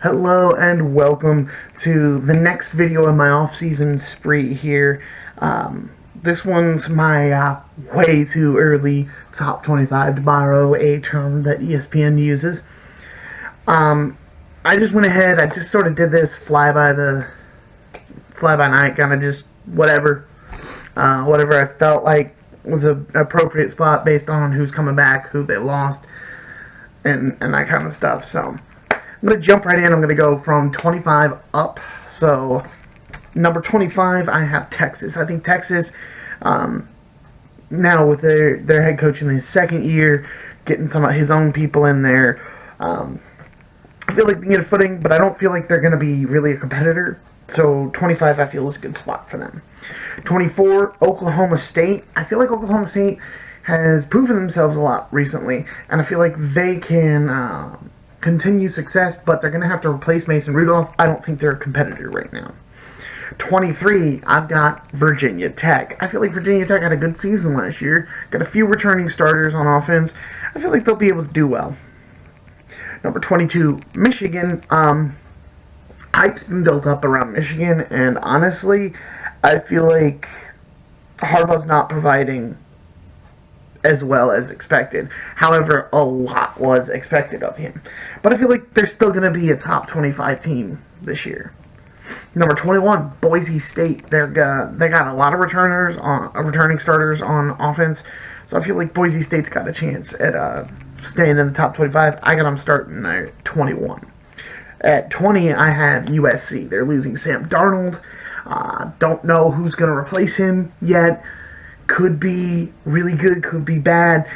Hello and welcome to the next video in my off-season spree here. This one's my way too early top 25, to borrow a term that ESPN uses. I just went ahead, I just sort of did this fly by night, kind of just whatever I felt like was an appropriate spot based on who's coming back, who they lost, and that kind of stuff. So I'm going to jump right in. I'm going to go from 25 up. So, number 25, I have Texas. I think Texas, now with their head coach in his second year, getting some of his own people in there, I feel like they get a footing, but I don't feel like they're going to be really a competitor. So, 25, I feel, is a good spot for them. 24, Oklahoma State. I feel like Oklahoma State has proven themselves a lot recently, and I feel like they can continue success, but they're going to have to replace Mason Rudolph. I don't think they're a competitor right now. 23, I've got Virginia Tech. I feel like Virginia Tech had a good season last year. Got a few returning starters on offense. I feel like they'll be able to do well. Number 22, Michigan. Hype's been built up around Michigan, and honestly, I feel like Harbaugh's not providing as well as expected. However, a lot was expected of him. But I feel like they're still going to be a top 25 team this year. Number 21, Boise State. They got a lot of returning starters on offense. So I feel like Boise State's got a chance at staying in the top 25. I got them starting there at 21. At 20, I have USC. They're losing Sam Darnold. Don't know who's going to replace him yet. Could be really good, could be bad,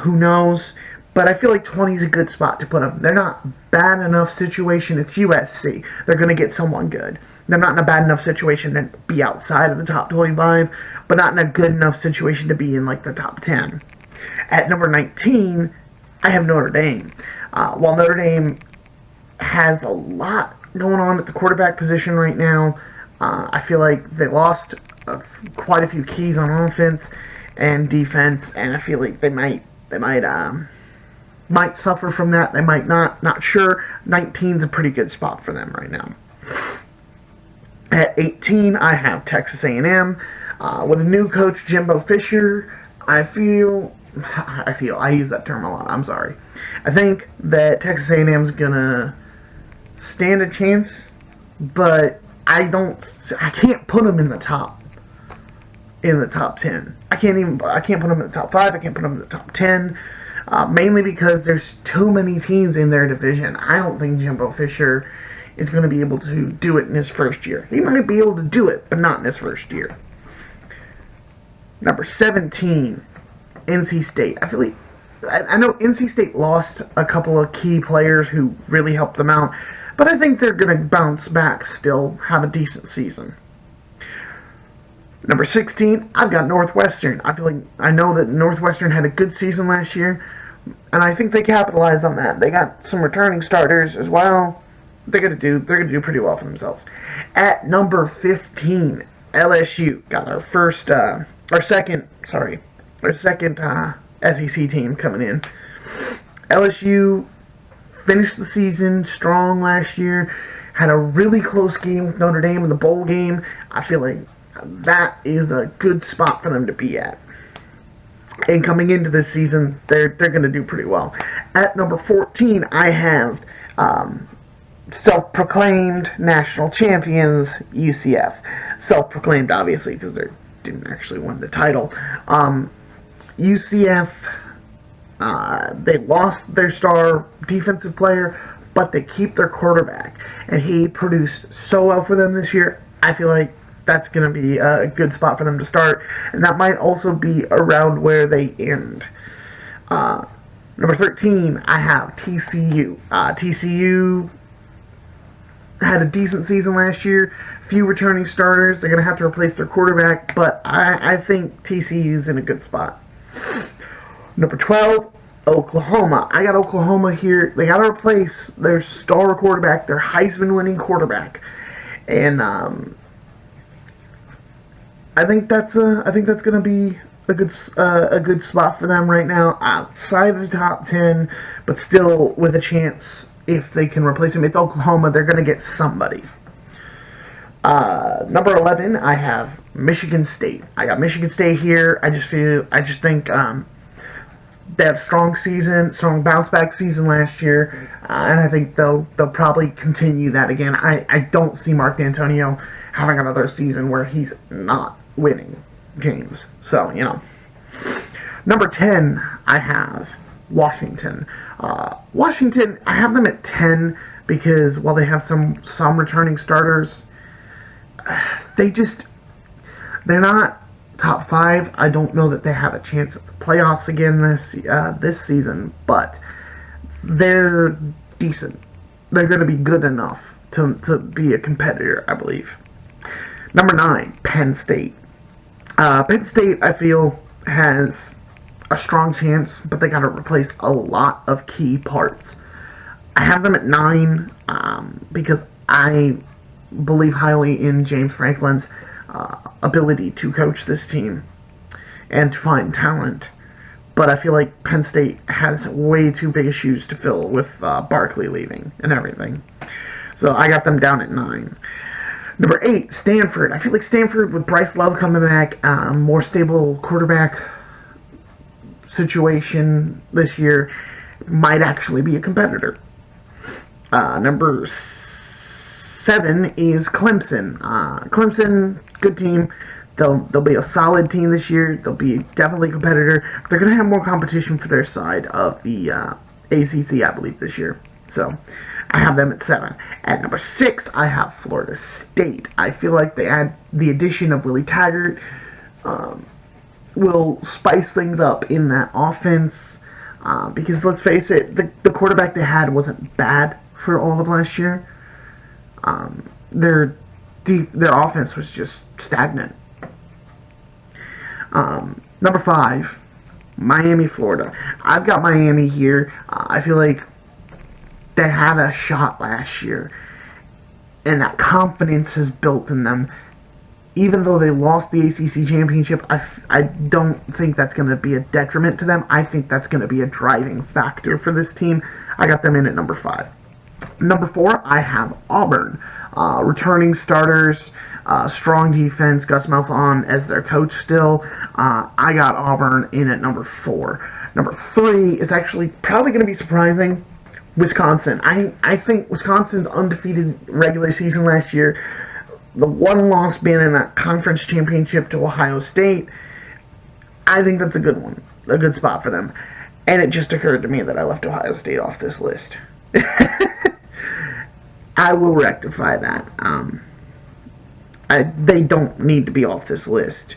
who knows, but I feel like 20 is a good spot to put them. They're not bad enough situation. It's USC. They're going to get someone good. They're not in a bad enough situation to be outside of the top 25, but not in a good enough situation to be in like the top 10. At number 19, I have Notre Dame. While Notre Dame has a lot going on at the quarterback position right now, I feel like they lost quite a few keys on offense and defense, and I feel like they might suffer from that. They might not sure. 19's a pretty good spot for them right now. At 18, I have Texas A&M with a new coach, Jimbo Fisher. I use that term a lot. I'm sorry. I think that Texas A&M's gonna stand a chance, but I can't put them in the top 10. I can't put them in the top 5. I can't put them in the top 10. Mainly because there's too many teams in their division. I don't think Jimbo Fisher is going to be able to do it in his first year. He might be able to do it, but not in his first year. Number 17, NC State. I know NC State lost a couple of key players who really helped them out, but I think they're going to bounce back still, have a decent season. Number 16, I've got Northwestern. I know that Northwestern had a good season last year, and I think they capitalized on that. They got some returning starters as well. They're gonna do pretty well for themselves. At number 15, LSU got our second SEC team coming in. LSU finished the season strong last year. Had a really close game with Notre Dame in the bowl game. I feel like that is a good spot for them to be at. And coming into this season, they're going to do pretty well. At number 14, I have self-proclaimed national champions, UCF. Self-proclaimed, obviously, because they didn't actually win the title. UCF, they lost their star defensive player, but they keep their quarterback. And he produced so well for them this year. I feel like that's going to be a good spot for them to start, and that might also be around where they end. Number 13, I have TCU. TCU had a decent season last year, few returning starters. They're going to have to replace their quarterback, but I think TCU's in a good spot. Number 12, Oklahoma. I got Oklahoma here. They got to replace their star quarterback, their Heisman-winning quarterback, and I think that's going to be a good spot for them right now, outside of the top 10, but still with a chance if they can replace him. It's Oklahoma. They're going to get somebody. Number 11, I have Michigan State. I got Michigan State here. I just think they had a strong bounce back season last year, and I think they'll probably continue that again. I don't see Mark D'Antonio having another season where he's not winning games. So, Number 10, I have Washington. Washington, I have them at 10 because while they have some returning starters, they're not top 5. I don't know that they have a chance at the playoffs again this season, but they're decent. They're going to be good enough to be a competitor, I believe. Number 9, Penn State. Penn State, I feel, has a strong chance, but they got to replace a lot of key parts. I have them at 9 because I believe highly in James Franklin's ability to coach this team and to find talent. But I feel like Penn State has way too big shoes to fill with Barkley leaving and everything. So I got them down at 9. Number 8, Stanford. I feel like Stanford, with Bryce Love coming back, more stable quarterback situation this year, might actually be a competitor. Number 7 is Clemson. Clemson, good team. They'll be a solid team this year. They'll be definitely a competitor. They're going to have more competition for their side of the ACC, I believe, this year. So I have them at 7. At number 6, I have Florida State. I feel like the addition of Willie Taggart will spice things up in that offense. Because let's face it, the quarterback they had wasn't bad for all of last year. Their offense was just stagnant. Number 5, Miami, Florida. I've got Miami here. I feel like they had a shot last year, and that confidence has built in them. Even though they lost the ACC championship, I don't think that's going to be a detriment to them. I think that's going to be a driving factor for this team. I got them in at number 5. Number 4, I have Auburn. Returning starters, strong defense, Gus Malzahn as their coach still. I got Auburn in at number 4. Number 3 is actually probably going to be surprising. Wisconsin. I think Wisconsin's undefeated regular season last year, the one loss being in that conference championship to Ohio State, I think that's a good one. A good spot for them. And it just occurred to me that I left Ohio State off this list. I will rectify that. They don't need to be off this list.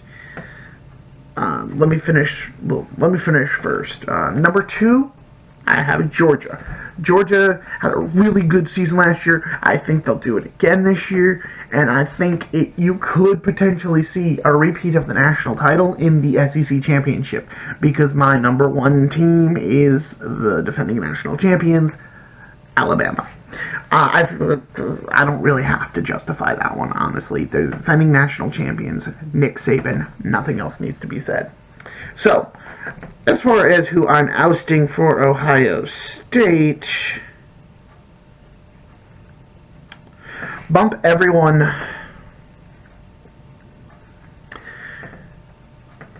Let me finish first. Number 2, I have Georgia. Georgia had a really good season last year. I think they'll do it again this year, and I think you could potentially see a repeat of the national title in the SEC championship, because my number 1 team is the defending national champions, Alabama. I don't really have to justify that one, honestly. They're the defending national champions, Nick Saban. Nothing else needs to be said. So, as far as who I'm ousting for Ohio State, bump everyone.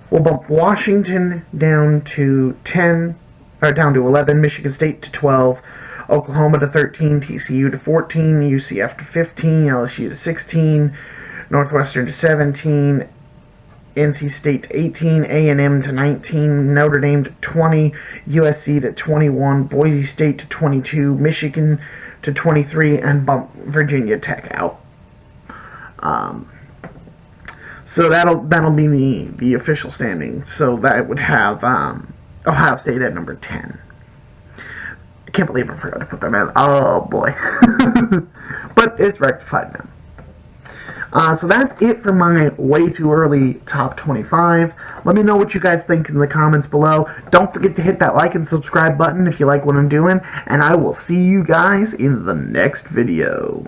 We'll bump Washington down to 10, or down to 11, Michigan State to 12, Oklahoma to 13, TCU to 14, UCF to 15, LSU to 16, Northwestern to 17, NC State to 18, A&M to 19, Notre Dame to 20, USC to 21, Boise State to 22, Michigan to 23, and bump Virginia Tech out. So that'll be the official standing. So that would have Ohio State at number 10. I can't believe I forgot to put them in. Oh boy. But it's rectified now. So that's it for my way too early top 25. Let me know what you guys think in the comments below. Don't forget to hit that like and subscribe button if you like what I'm doing. And I will see you guys in the next video.